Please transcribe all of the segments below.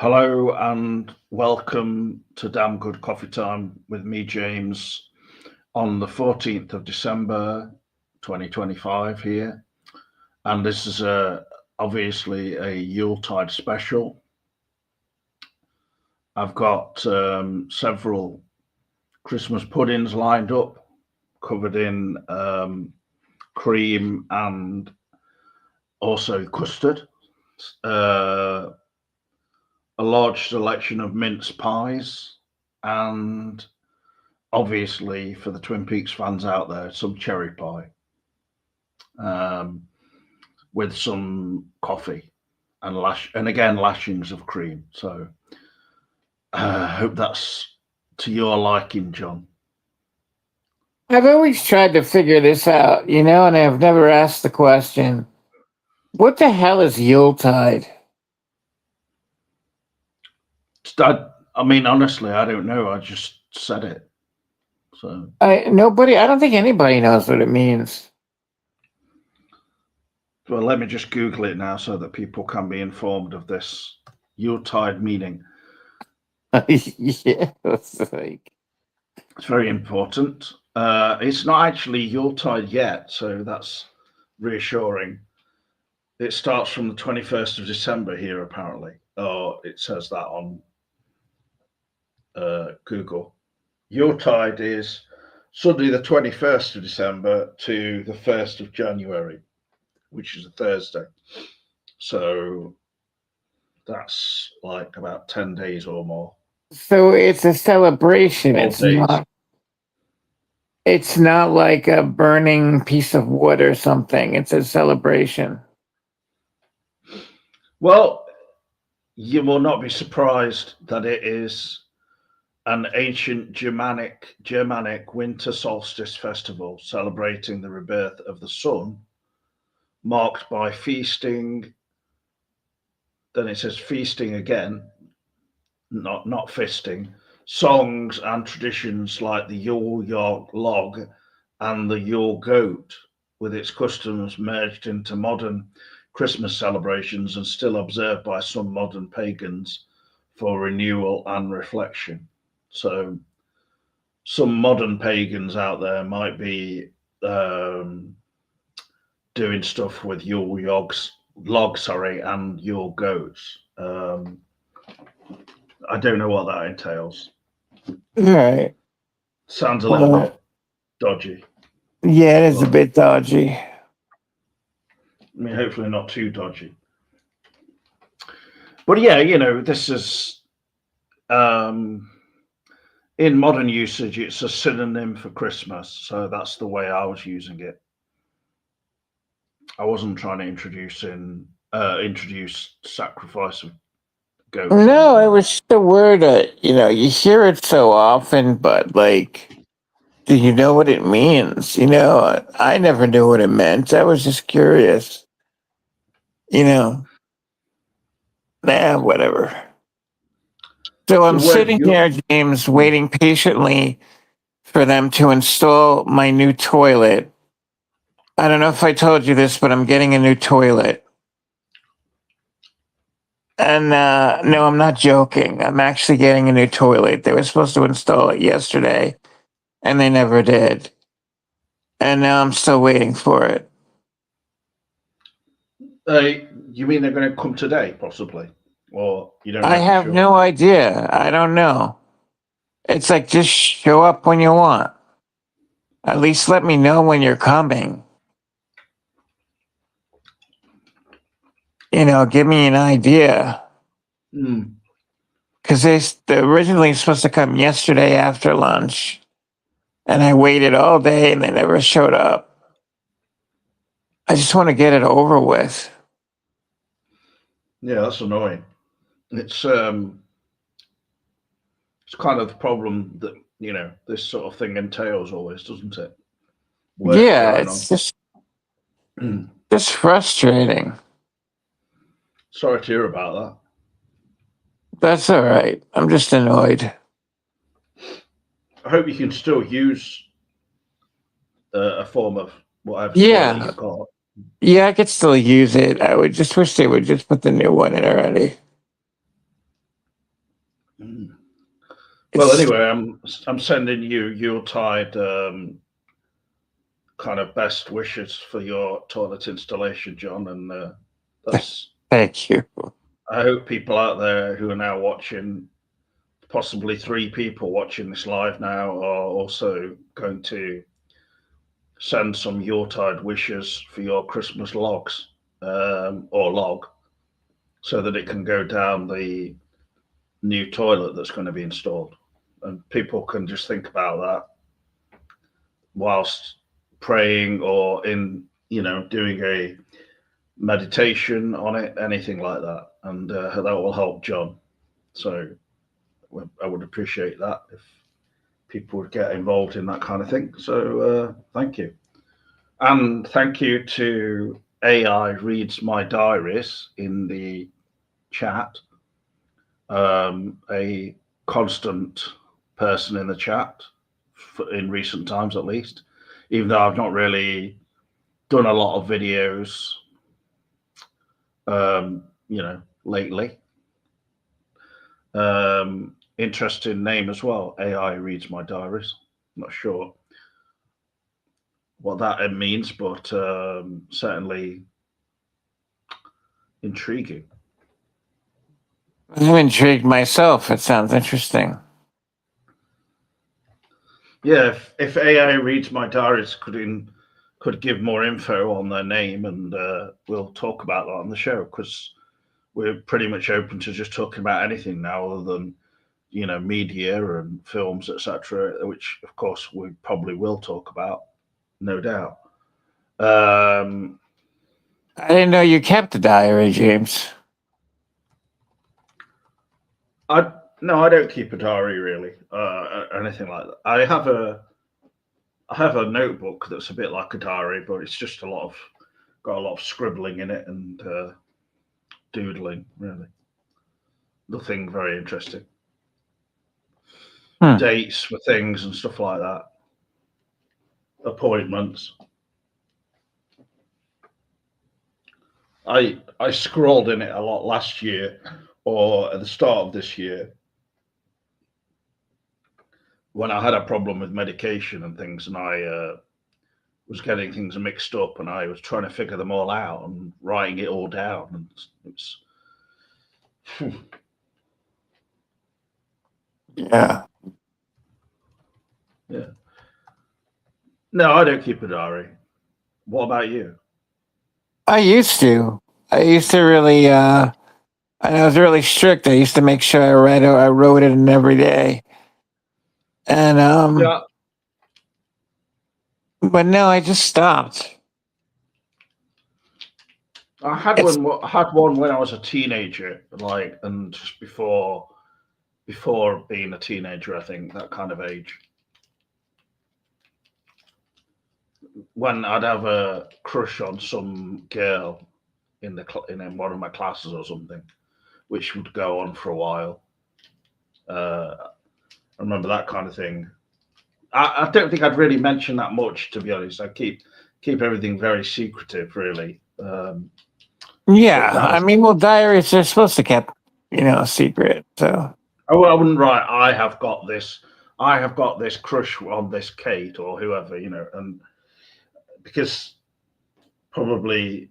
Hello and welcome to Damn Good Coffee Time with me, James, on the 14th of December 2025 here. And this is obviously a Yuletide special. I've got several Christmas puddings lined up, covered in cream and also custard. Uh, a large selection of mince pies, and obviously for the Twin Peaks fans out there, some cherry pie um, with some coffee and again lashings of cream. So I hope that's to your liking, John. I've always tried to figure this out, and I've never asked the question, what the hell is Yuletide? I mean, honestly, I don't know. I just said it. So, I don't think anybody knows what it means. well, let me just Google it now so that people can be informed of this Yuletide meaning. Yeah, It's very important. It's not actually Yuletide yet, so that's reassuring. It starts from the 21st of December here, apparently. Oh, it says that on Google. Yuletide is Sunday, the 21st of December to the 1st of January, which is a Thursday. So that's like about 10 days or more. So it's a celebration. 12 days. It's not like a burning piece of wood or something. It's a celebration. Well, you will not be surprised that it is an ancient Germanic winter solstice festival celebrating the rebirth of the sun, marked by feasting. Then it says feasting again, not fisting, songs and traditions like the Yule log and the Yule goat, with its customs merged into modern Christmas celebrations and still observed by some modern pagans for renewal and reflection. So, some modern pagans out there might be doing stuff with Yule log, and Yule goats. I don't know what that entails. All right. Sounds a little bit dodgy. Yeah, it is a bit dodgy. I mean, hopefully not too dodgy. But yeah, this is in modern usage, it's a synonym for Christmas. So that's the way I was using it. I wasn't trying to introduce sacrifice of goats. No, it was just a word. You hear it so often, but do you know what it means? I never knew what it meant. I was just curious. Whatever. So I'm sitting here, James, waiting patiently for them to install my new toilet. I don't know if I told you this, but I'm getting a new toilet. And no, I'm not joking. I'm actually getting a new toilet. They were supposed to install it yesterday, and they never did. And now I'm still waiting for it. You mean they're going to come today, possibly? Or you don't know? I have no idea. I don't know. It's like, just show up when you want. At least let me know when you're coming. Give me an idea. Because they're originally supposed to come yesterday after lunch. And I waited all day and they never showed up. I just want to get it over with. Yeah, that's annoying. It's kind of the problem that this sort of thing entails always, doesn't it? Yeah, it's just frustrating. Sorry to hear about that. That's all right. I'm just annoyed. I hope you can still use a form of whatever Yeah. you've got. Yeah, I could still use it. I would just wish they would just put the new one in already. Well, It's- anyway, I'm sending you Yuletide kind of best wishes for your toilet installation, John, and that's. Thank you. I hope people out there who are now watching, possibly 3 people watching this live now, are also going to send some Yuletide wishes for your Christmas logs or log, so that it can go down the new toilet that's going to be installed, and people can just think about that whilst praying or doing a meditation on it, anything like that, and that will help John. So I would appreciate that if people would get involved in that kind of thing. So thank you, and thank you to AI reads my diaries in the chat, a constant person in the chat in recent times, at least, even though I've not really done a lot of videos lately. Interesting name as well. AI reads my diaries. Not sure what that means, but certainly intriguing. I'm intrigued myself. It sounds interesting. Yeah, if AI reads my diaries, could give more info on their name, and we'll talk about that on the show, because we're pretty much open to just talking about anything now, other than media and films, etc., which of course we probably will talk about, no doubt. I didn't know you kept a diary, James. No, I don't keep a diary really, anything like that. I have a notebook that's a bit like a diary, but it's just got a lot of scribbling in it and doodling, really. Nothing very interesting. Dates for things and stuff like that. Appointments. I scrawled in it a lot last year, or at the start of this year, when I had a problem with medication and things, and I was getting things mixed up, and I was trying to figure them all out and writing it all down, and it's Yeah. No, I don't keep a diary. What about you? I used to. I used to really. I was really strict. I used to make sure I wrote it in every day. And Yeah. But no, I just stopped. I had one when I was a teenager, and just before being a teenager, I think, that kind of age. When I'd have a crush on some girl in one of my classes or something, which would go on for a while. I remember that kind of thing. I don't think I'd really mention that much, to be honest. I keep everything very secretive, really. Yeah, I mean, well, diaries are supposed to keep, secret. So I wouldn't write, I have got this crush on this Kate or whoever, and because probably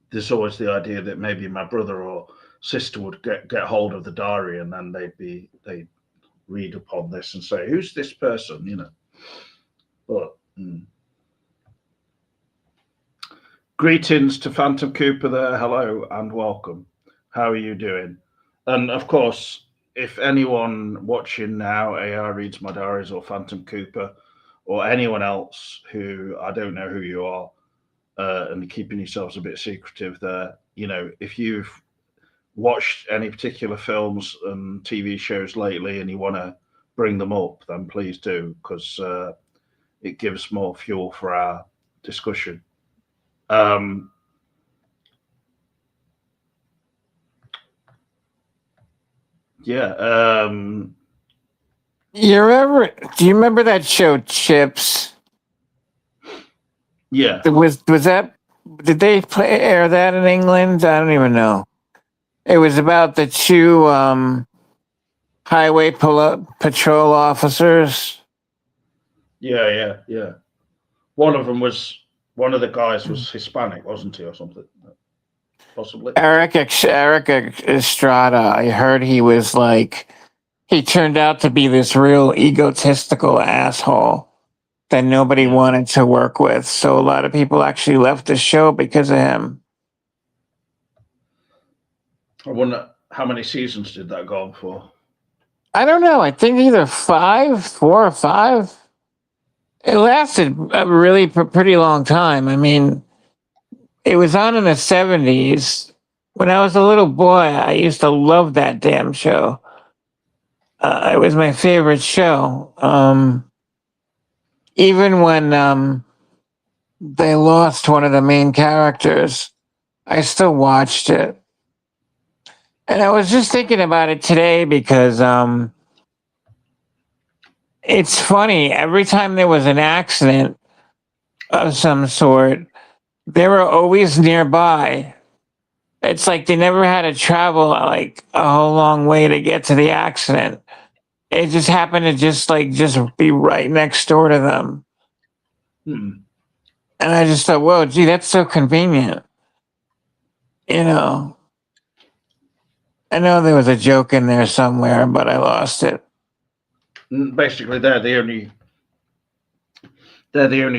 there's always the idea that maybe my brother or sister would get hold of the diary, and then they'd read upon this and say, who's this person, but greetings to Phantom Cooper there. Hello and welcome. How are you doing? And of course, if anyone watching now, AI reads my diaries, or Phantom Cooper, or anyone else who I don't know who you are, and keeping yourselves a bit secretive there, if you've watched any particular films and TV shows lately and you want to bring them up, then please do, because it gives more fuel for our discussion. Yeah. do you remember that show Chips? Yeah. Did they air that in England? I don't even know. It was about the two highway patrol officers. Yeah. One of the guys was Hispanic, wasn't he, or something? Possibly. Eric Estrada. I heard he was like, he turned out to be this real egotistical asshole that nobody wanted to work with. So a lot of people actually left the show because of him. I wonder how many seasons did that go on for? I don't know. I think either 4 or 5. It lasted a really pretty long time. I mean, it was on in the 70s. When I was a little boy, I used to love that damn show. It was my favorite show. Even when they lost one of the main characters, I still watched it. And I was just thinking about it today because it's funny. Every time there was an accident of some sort, they were always nearby. It's like they never had to travel like a whole long way to get to the accident. It just happened to just be right next door to them. Hmm. And I just thought, whoa, gee, that's so convenient. You know, I know there was a joke in there somewhere, but I lost it. Basically, they're the only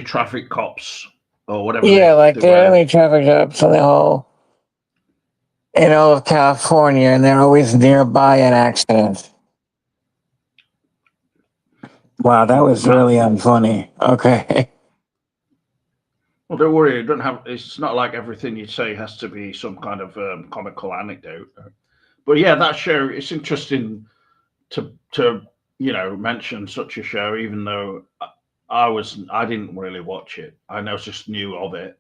traffic cops or whatever. Yeah, they're only traffic cops in all of California, and they're always nearby an accident. Wow, that was really unfunny. Okay. Well, don't worry. It's not like everything you say has to be some kind of comical anecdote. But yeah, that show. It's interesting to mention such a show, even though I didn't really watch it. I know just knew of it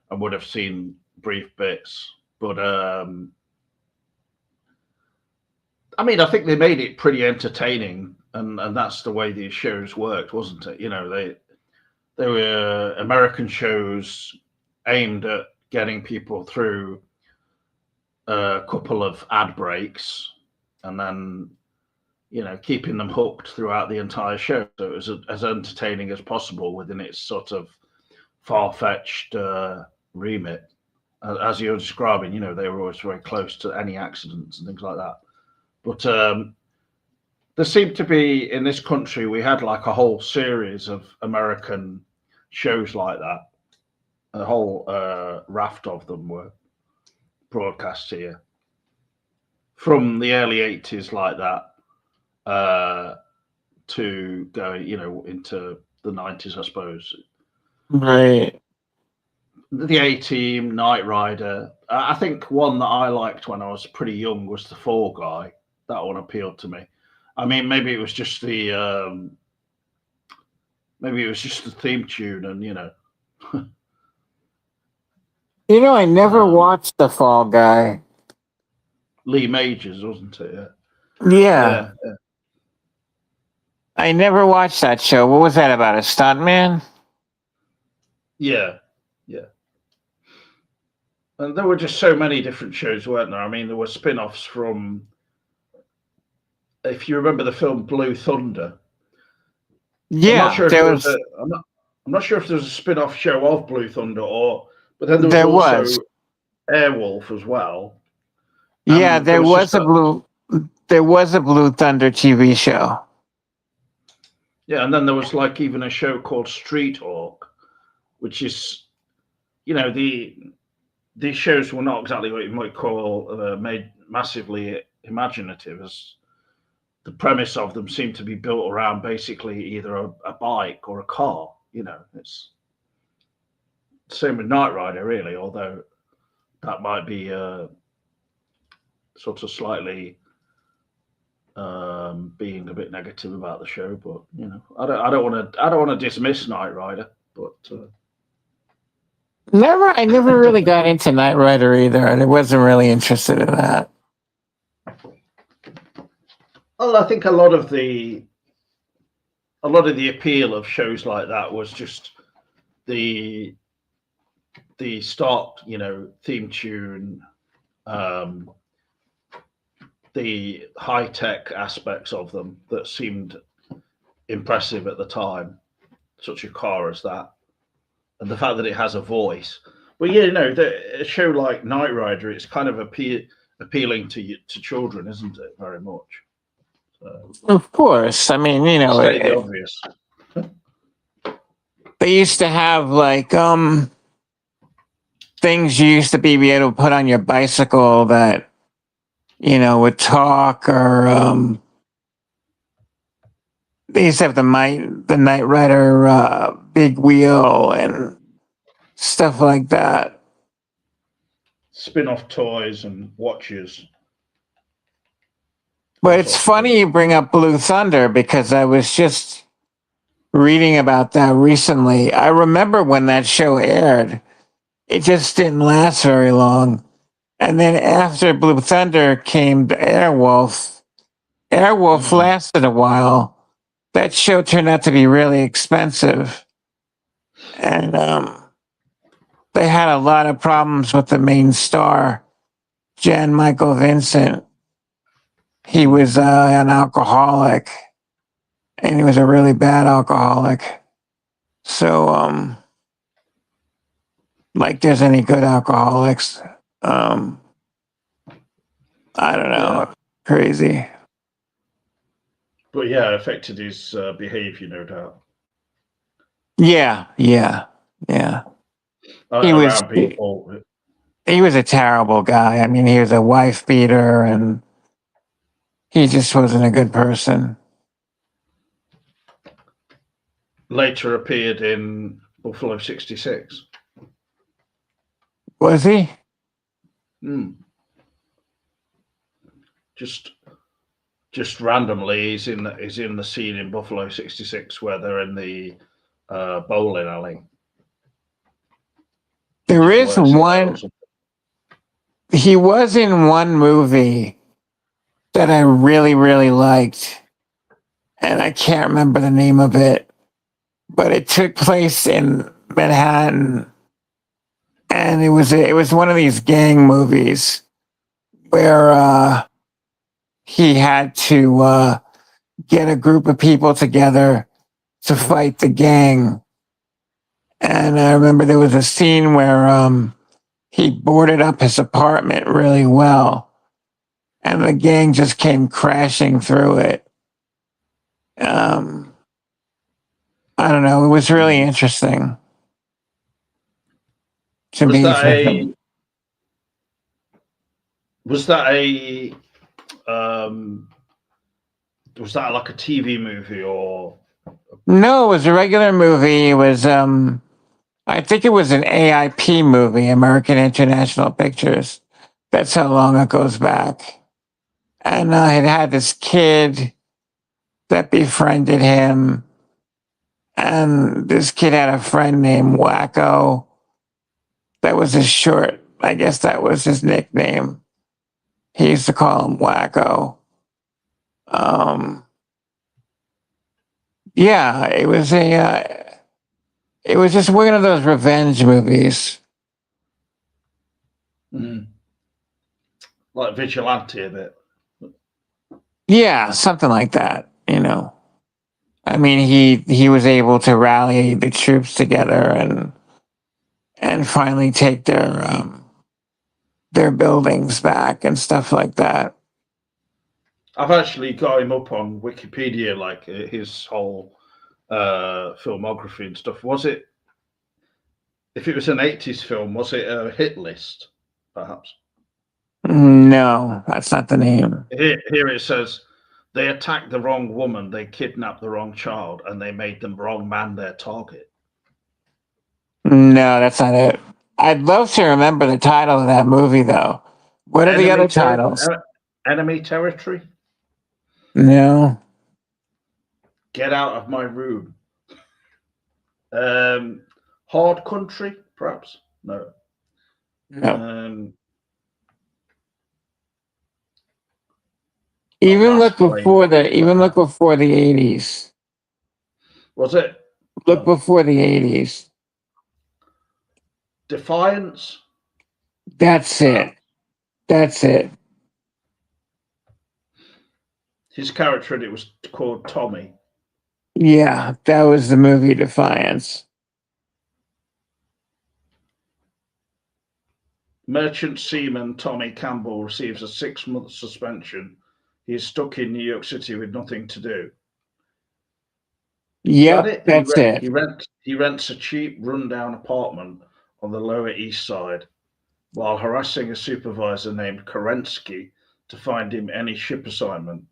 and would have seen brief bits. But I mean, I think they made it pretty entertaining, and that's the way these shows worked, wasn't it? They were American shows aimed at getting people through a couple of ad breaks, and then keeping them hooked throughout the entire show. So it was as entertaining as possible within its sort of far-fetched remit. As you're describing, they were always very close to any accidents and things like that. But there seemed to be, in this country, we had like a whole series of American shows like that. A whole raft of them were broadcast here from the early 80s like that to go, into the 90s, I suppose. Right. The A-Team, Knight Rider. I think one that I liked when I was pretty young was The Fall Guy. That one appealed to me. I mean, maybe it was just the theme tune, and I never watched The Fall Guy. Lee Majors, wasn't it? Yeah. I never watched that show. What was that about? A stuntman? Yeah. And there were just so many different shows, weren't there? I mean, there were spin-offs from, if you remember the film Blue Thunder. Yeah, I'm not sure if I'm not sure if there was a spin-off show of Blue Thunder, but then there was Airwolf as well. Yeah, there was a Blue Thunder TV show. Yeah, and then there was like even a show called Street Hawk, which is, these shows were not exactly what you might call made massively imaginative, as the premise of them seemed to be built around basically either a bike or a car. It's the same with Knight Rider, really, although that might be sort of slightly being a bit negative about the show. But I don't want to dismiss Knight Rider, but. I never really got into Knight Rider either, and I wasn't really interested in that. Well, I think a lot of the appeal of shows like that was just the stock, theme tune, the high tech aspects of them that seemed impressive at the time, such a car as that, and the fact that it has a voice. But yeah, a show like Knight Rider, it's kind of appealing to children, isn't it? Very much. So, Of course. I mean, state the obvious. they used to have like things you used to be able to put on your bicycle that would talk, or they used to have the Knight Rider big wheel and stuff like that. Spin-off toys and watches. But it's funny you bring up Blue Thunder, because I was just reading about that recently. I remember when that show aired, it just didn't last very long. And then after Blue Thunder came Airwolf. Airwolf lasted a while. That show turned out to be really expensive. And they had a lot of problems with the main star, Jan Michael Vincent. He was an alcoholic, and he was a really bad alcoholic. So, like there's any good alcoholics. I don't know. Yeah. Crazy. But yeah, affected his behavior, no doubt. Yeah. He was People. He was a terrible guy. I mean, he was a wife beater, and he just wasn't a good person. Later appeared in Buffalo 66. Was he? Just randomly, he's in the scene in Buffalo 66 where they're in the bowling alley. There is one. He was in one movie that I really, really liked, and I can't remember the name of it, but it took place in Manhattan, and it was one of these gang movies where he had to get a group of people together to fight the gang. And I remember there was a scene where he boarded up his apartment really well, and the gang just came crashing through it. I don't know. It was really interesting to me. Was that like a TV movie or? No, it was a regular movie. It was I think it was an AIP movie, American International Pictures. That's how long it goes back. And it had this kid that befriended him. And this kid had a friend named Wacko. That was his short. I guess that was his nickname. He used to call him Wacko. Yeah, it was it was just one of those revenge movies. Like Vigilante a bit. Yeah, something like that, I mean, he was able to rally the troops together and finally take their buildings back and stuff like that. I've actually got him up on Wikipedia, like his whole filmography and stuff. Was it, if it was an 80s film, was it a hit list, perhaps? No, that's not the name. Here it says, they attacked the wrong woman, they kidnapped the wrong child, and they made the wrong man their target. No, that's not it. I'd love to remember the title of that movie, though. What are the other titles? Enemy Territory? No. Get Out of My Room. Hard Country, perhaps? No. Even look before the 80s. Was it? Look before the 80s. Defiance? That's it. His character in it was called Tommy. Yeah, that was the movie Defiance. Merchant seaman Tommy Campbell receives a 6-month suspension. He is stuck in New York City with nothing to do. Is that Yep, it? that's it. He rents a cheap, rundown apartment on the Lower East Side while harassing a supervisor named Kerensky to find him any ship assignment.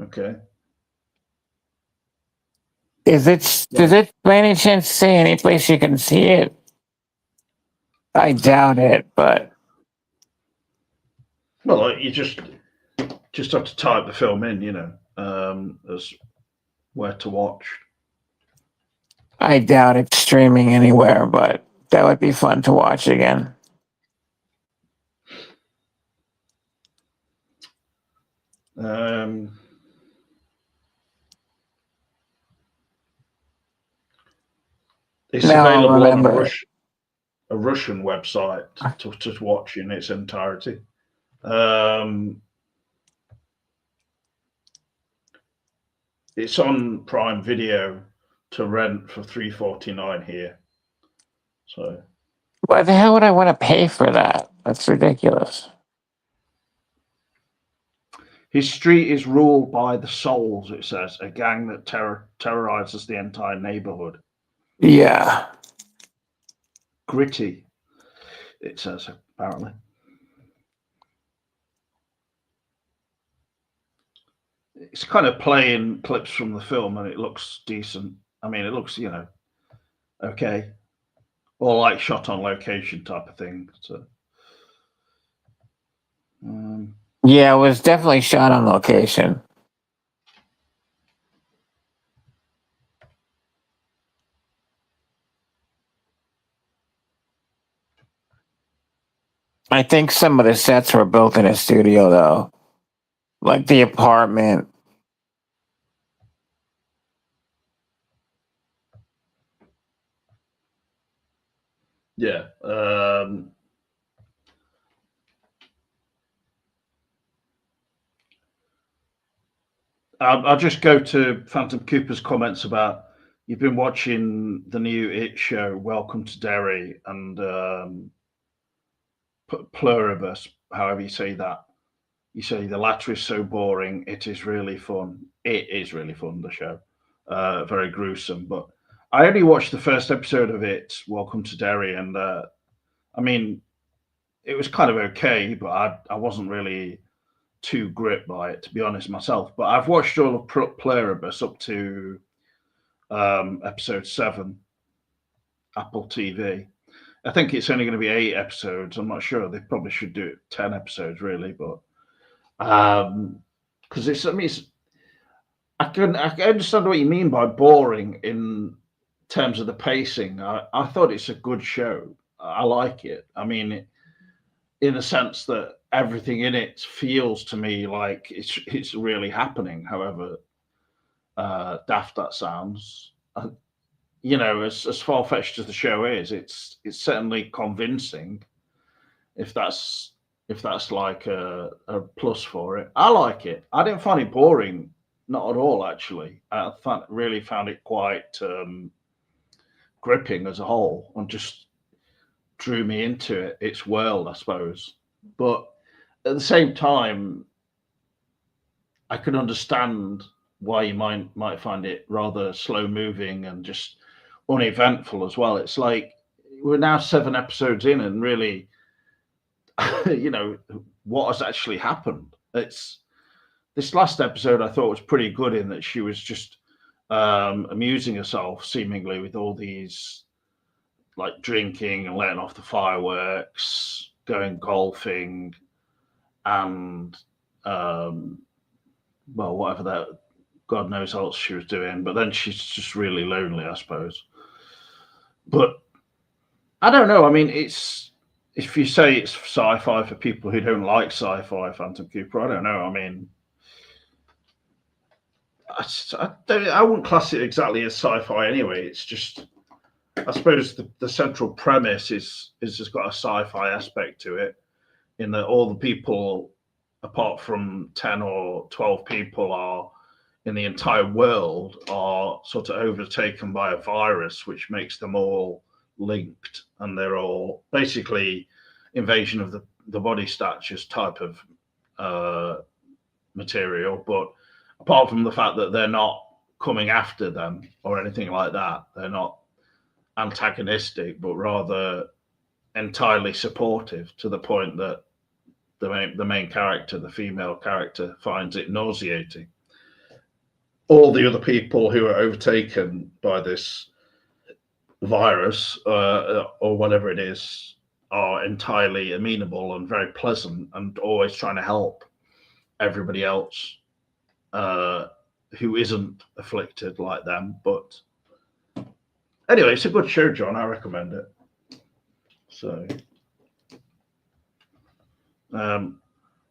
Okay. Does it by any chance say any place you can see it? I doubt it, but Well, you just have to type the film in, as where to watch. I doubt it's streaming anywhere, but that would be fun to watch again. It's Now I'll available on remember it. a Russian website to watch in its entirety. It's on Prime Video to rent for $3.49 here. So Why the hell would I want to pay for that? That's ridiculous. his street is ruled by the Souls, it says, a gang that terrorizes the entire neighborhood. Yeah. Gritty, it says, apparently. It's kind of playing clips from the film and it looks decent. I mean, it looks, okay. Or like shot on location type of thing. So, Yeah, it was definitely shot on location. I think some of the sets were built in a studio, though, like the apartment. yeah. I'll just go to Phantom Cooper's comments about you've been watching the new It show, Welcome to Derry, and Pluribus, however you say that. You say the latter is so boring. It is really fun. It is really fun, the show. Very gruesome. But I only watched the first episode of it, Welcome to Derry, and I mean, it was kind of okay, but I wasn't really too gripped by it, to be honest myself. But I've watched all of Pluribus up to episode 7, Apple TV. I think it's only going to be 8 episodes. I'm not sure. They probably should do it 10 episodes, really. But because I can understand what you mean by boring in terms of the pacing. I thought it's a good show. I like it. I mean, in the sense that everything in it feels to me like it's really happening. However daft that sounds, as far fetched as the show is, it's certainly convincing. If that's like a plus for it, I like it. I didn't find it boring, not at all. Actually, I really found it quite gripping as a whole, and just drew me into its world, I suppose. But at the same time, I can understand why you might find it rather slow moving and just uneventful as well. It's like we're now 7 episodes in, and really, what has actually happened? It's this last episode I thought was pretty good in that she was just amusing herself seemingly with all these like drinking and letting off the fireworks, going golfing, and well, whatever that God knows else she was doing. But then she's just really lonely, I suppose. But I don't know. I mean, it's if you say it's sci-fi for people who don't like sci-fi, Phantom Cooper, I don't know. I mean, I wouldn't class it exactly as sci-fi anyway. It's just, I suppose the central premise is has got a sci-fi aspect to it, in that all the people apart from 10 or 12 people are in the entire world, are sort of overtaken by a virus, which makes them all linked, and they're all basically invasion of the body snatchers type of material. But apart from the fact that they're not coming after them or anything like that, they're not antagonistic, but rather entirely supportive, to the point that the main character, the female character, finds it nauseating. All the other people who are overtaken by this virus or whatever it is are entirely amenable and very pleasant, and always trying to help everybody else who isn't afflicted like them. But anyway, it's a good show, John. I recommend it. So,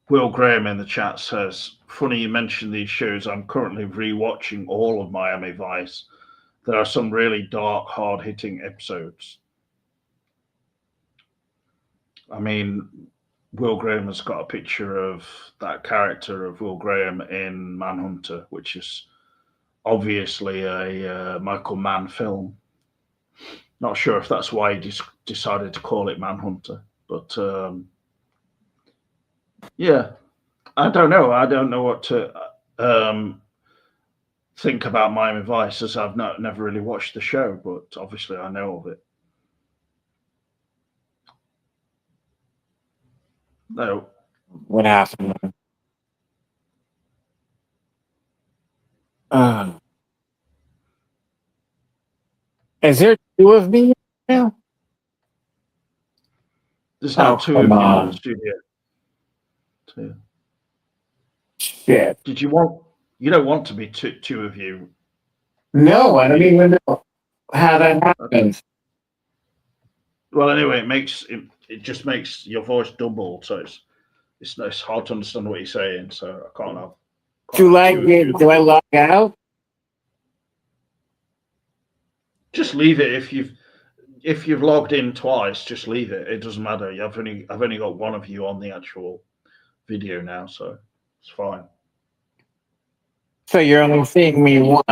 Will Graham in the chat says, funny you mentioned these shows. I'm currently rewatching all of Miami Vice. There are some really dark, hard-hitting episodes. I mean, Will Graham has got a picture of that character of Will Graham in Manhunter, which is obviously a Michael Mann film. Not sure if that's why he decided to call it Manhunter, but yeah, I don't know. I don't know what to think about Miami Vice, as I've never really watched the show, but obviously I know of it. No. What happened? Is there two of me now? There's now two of you in the studio. Two. Shit. Did you want? You don't want to be two of you. No, I don't even know how that happens. Well, anyway, it just makes your voice double, so it's hard to understand what you're saying. So I can't have. Do I log out? Just leave it. If you've logged in twice, just leave it. It doesn't matter. I've only got one of you on the actual video now, so it's fine. So you're only seeing me once.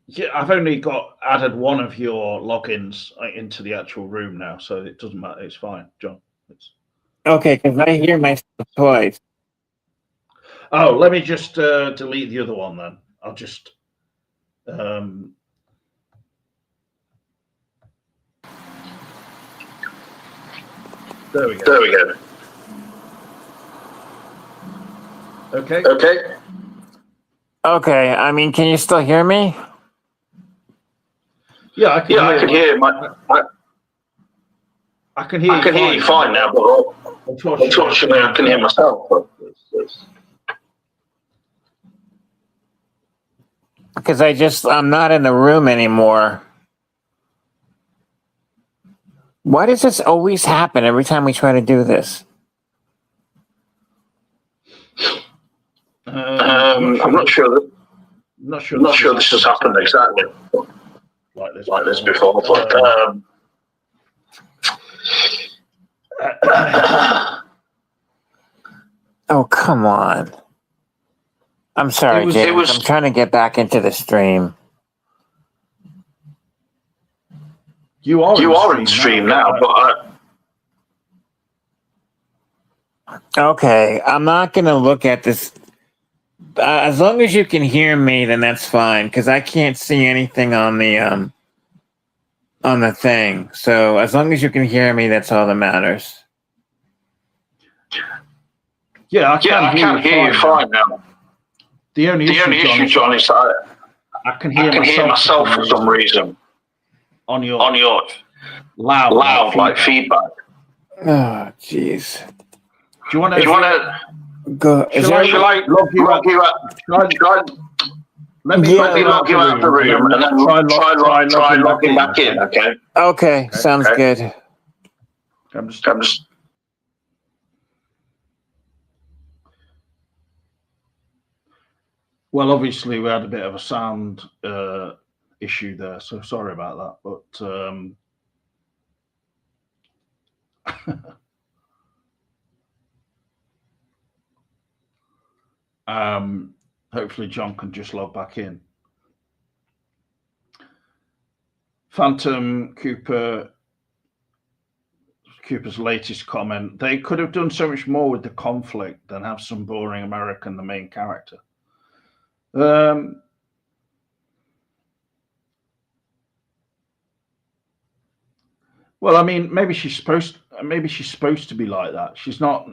Yeah, I've only added one of your logins into the actual room now, so it doesn't matter. It's fine, John. Okay, because I hear myself twice. Oh, let me just delete the other one then. I'll just. There we go. Okay. Okay. I mean, can you still hear me? Yeah, I can hear. I can hear you fine now, but unfortunately, I can hear myself. Because I'm not in the room anymore. Why does this always happen every time we try to do this? I'm not sure. Not sure this has happened exactly like this before, but oh, come on. I'm sorry, James. I'm trying to get back into the stream. You are in stream now, but okay, I'm not going to look at this. As long as you can hear me, then that's fine, because I can't see anything on the thing. So as long as you can hear me, that's all that matters. Yeah, I can hear you fine now. The only issue, John, is I can hear myself for some reason on your loud like feedback. Oh, jeez. Do you want to go? Shall I log you out? Let me log you out of the room and then try logging back in. Okay, sounds good. I'm just. Well, obviously we had a bit of a sound issue there, so sorry about that. But Hopefully John can just log back in. Phantom Cooper's latest comment: they could have done so much more with the conflict than have some boring American the main character. Well, I mean, maybe she's supposed to be like that. She's not.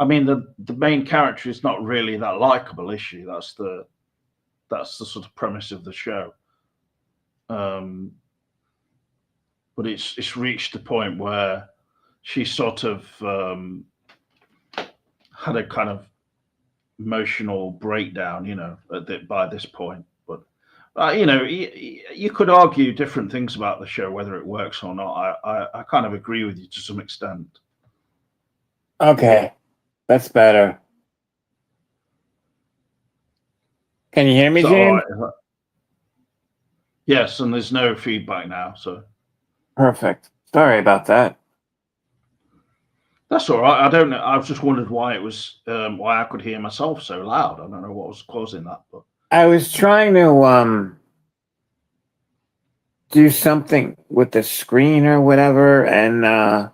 I mean, the main character is not really that likable, is she? That's the sort of premise of the show. But it's reached the point where she sort of had a kind of emotional breakdown, by this point. But you could argue different things about the show, whether it works or not. I kind of agree with you to some extent. Okay, that's better. Can you hear me, James? Right? Yes, and there's no feedback now, so perfect. Sorry about that. That's all right. I don't know. I've just wondered why it was why I could hear myself so loud. I don't know what was causing that, but I was trying to do something with the screen or whatever, and I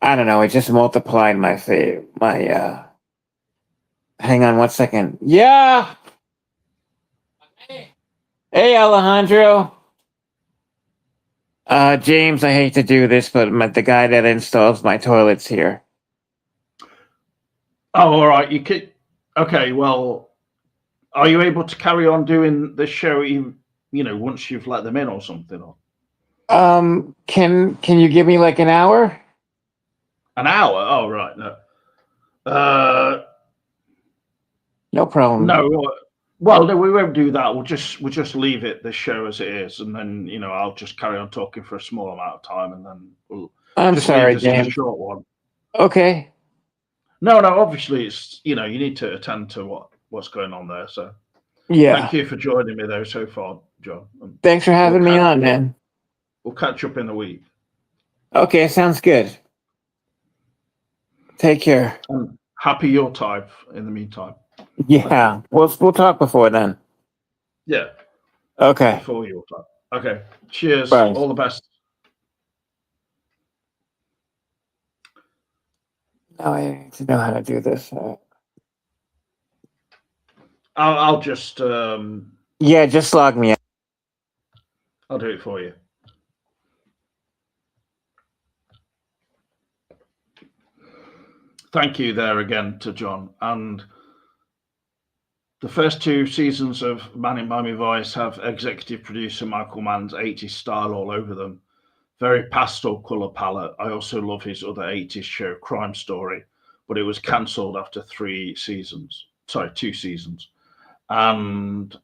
don't know, it just multiplied my hang on 1 second. Yeah. Hey, Alejandro. James, I hate to do this, but the guy that installs my toilets here. Oh, all right. Okay, well, are you able to carry on doing the show once you've let them in or something? Or can you give me like an hour? An hour? Oh, right. No. No problem. No. Well, no, we won't do that. We'll just leave the show as it is, and then I'll just carry on talking for a small amount of time, and then we'll. I'm sorry, James. A short one. Okay. No. Obviously, it's you need to attend to what's going on there. So. Yeah. Thank you for joining me though so far, John. Thanks for having me on, man. We'll catch up in the week. Okay, sounds good. Take care. And happy Yuletide in the meantime. Yeah, we'll talk before then. Yeah. Okay. Before Yuletide. Okay. Cheers. Bye. All the best. Now I need to know how to do this. I'll just. Yeah, just log me out. I'll do it for you. Thank you there again to John. And the first 2 seasons of Man in Miami Vice have executive producer Michael Mann's 80s style all over them. Very pastel color palette. I also love his other 80s show, Crime Story, but it was cancelled after 2 seasons. And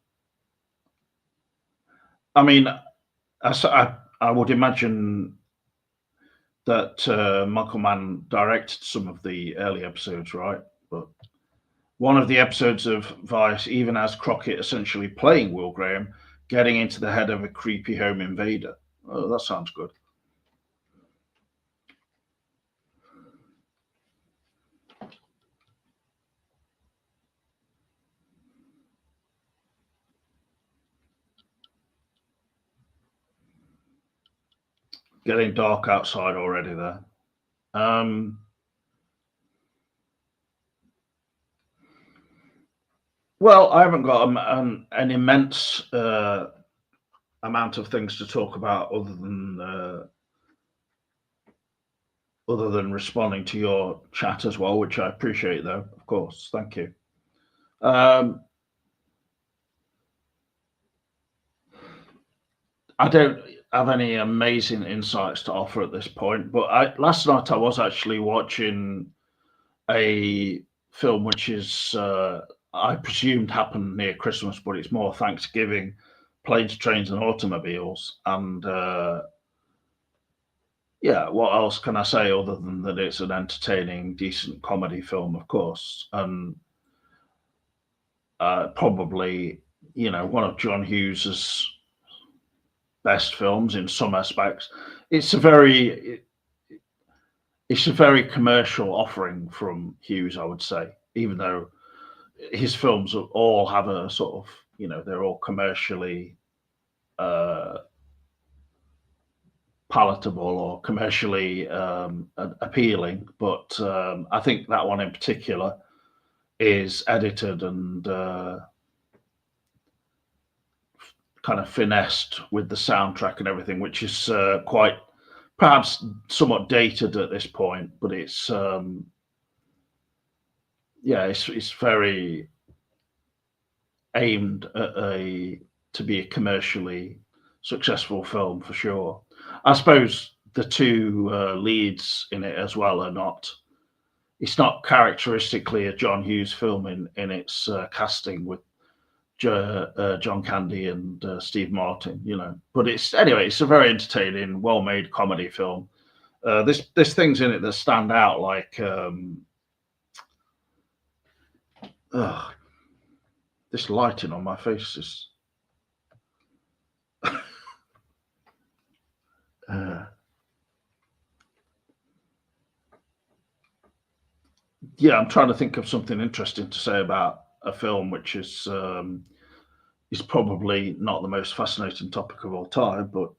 I mean, I would imagine that Michael Mann directed some of the early episodes, right? But one of the episodes of Vice even has Crockett essentially playing Will Graham, getting into the head of a creepy home invader. Oh, that sounds good. Getting dark outside already there. Well, I haven't got an immense amount of things to talk about other than responding to your chat as well, which I appreciate, though, of course. Thank you. I don't have any amazing insights to offer at this point, but last night I was actually watching a film which is I presumed happened near Christmas, but it's more Thanksgiving, Planes, Trains and Automobiles. And yeah, what else can I say other than that it's an entertaining, decent comedy film, of course. And probably, one of John Hughes's best films in some aspects. It's a very commercial offering from Hughes, I would say, even though his films all have a sort of, they're all commercially palatable or commercially appealing, but I think that one in particular is edited and kind of finessed with the soundtrack and everything, which is quite perhaps somewhat dated at this point, but it's it's very aimed at to be a commercially successful film for sure. I suppose the two leads in it as well are not. It's not characteristically a John Hughes film in its casting with John Candy and Steve Martin, But it's a very entertaining, well-made comedy film. There's things in it that stand out, like this lighting on my face is. I'm trying to think of something interesting to say about a film which is probably not the most fascinating topic of all time, but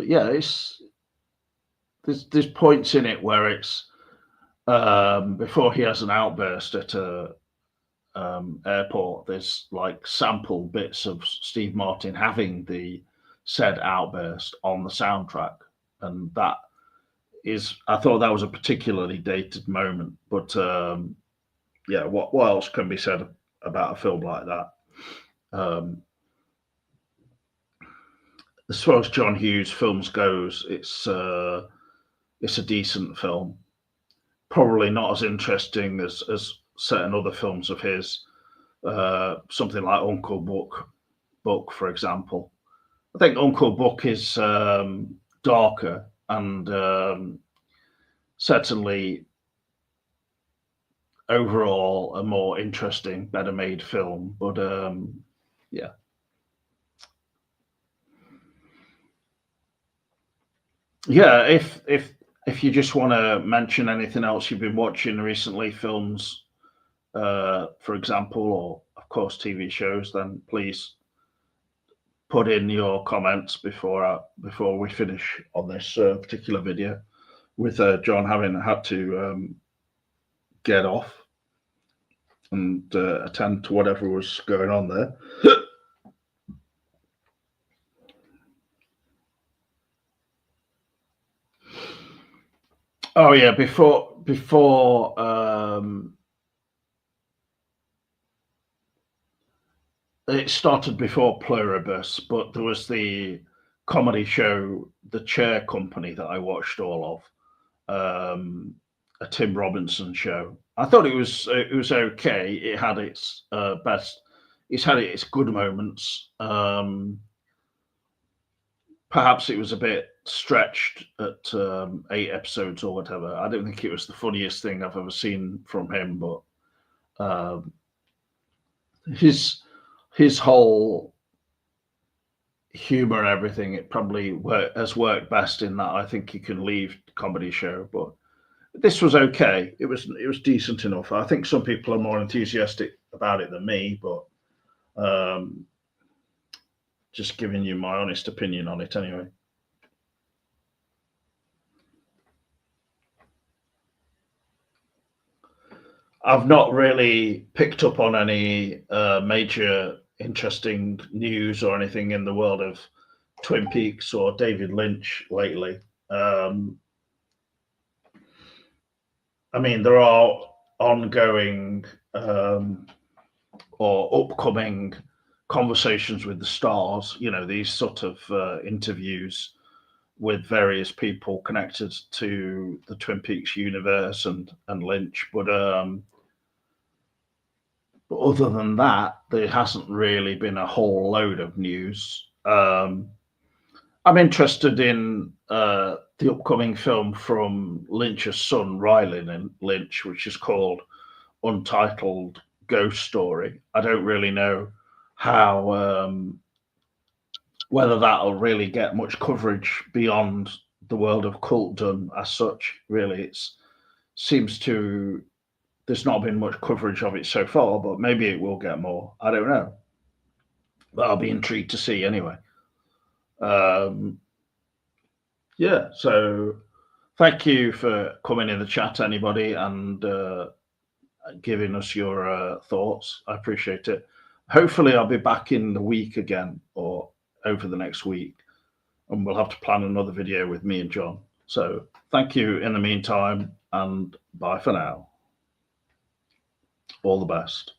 yeah, there's points in it where it's before he has an outburst at a airport. There's like sample bits of Steve Martin having the said outburst on the soundtrack, and that is, I thought that was a particularly dated moment. But what else can be said about a film like that? As far as John Hughes films goes, it's a decent film. Probably not as interesting as certain other films of his, something like Uncle Buck, for example. I think Uncle Buck is darker and certainly overall a more interesting, better made film. But yeah. If you just want to mention anything else you've been watching recently, films, for example, or of course TV shows, then please put in your comments before we finish on this particular video, with John having had to get off and attend to whatever was going on there. Oh yeah, before it started before Pluribus, but there was the comedy show, The Chair Company, that I watched all of, a Tim Robinson show. I thought it was okay. It had its its good moments. Perhaps it was a bit stretched at 8 episodes or whatever. I don't think it was the funniest thing I've ever seen from him, but his whole humor and everything, it probably has worked best in that I think you can leave comedy show. But this was okay. It was decent enough. I think some people are more enthusiastic about it than me, but just giving you my honest opinion on it anyway. I've not really picked up on any major interesting news or anything in the world of Twin Peaks or David Lynch lately. I mean, there are ongoing or upcoming conversations with the stars, these sort of interviews with various people connected to the Twin Peaks universe and Lynch. But other than that, there hasn't really been a whole load of news. I'm interested in the upcoming film from Lynch's son, Riley Lynch, which is called Untitled Ghost Story. I don't really know how whether that'll really get much coverage beyond the world of cultdom as such. Really, it seems to there's not been much coverage of it so far, but maybe it will get more. I don't know. But I'll be intrigued to see anyway. Yeah, so thank you for coming in the chat, anybody, and giving us your thoughts. I appreciate it. Hopefully, I'll be back in the week again or over the next week, and we'll have to plan another video with me and John. So thank you in the meantime, and bye for now. All the best.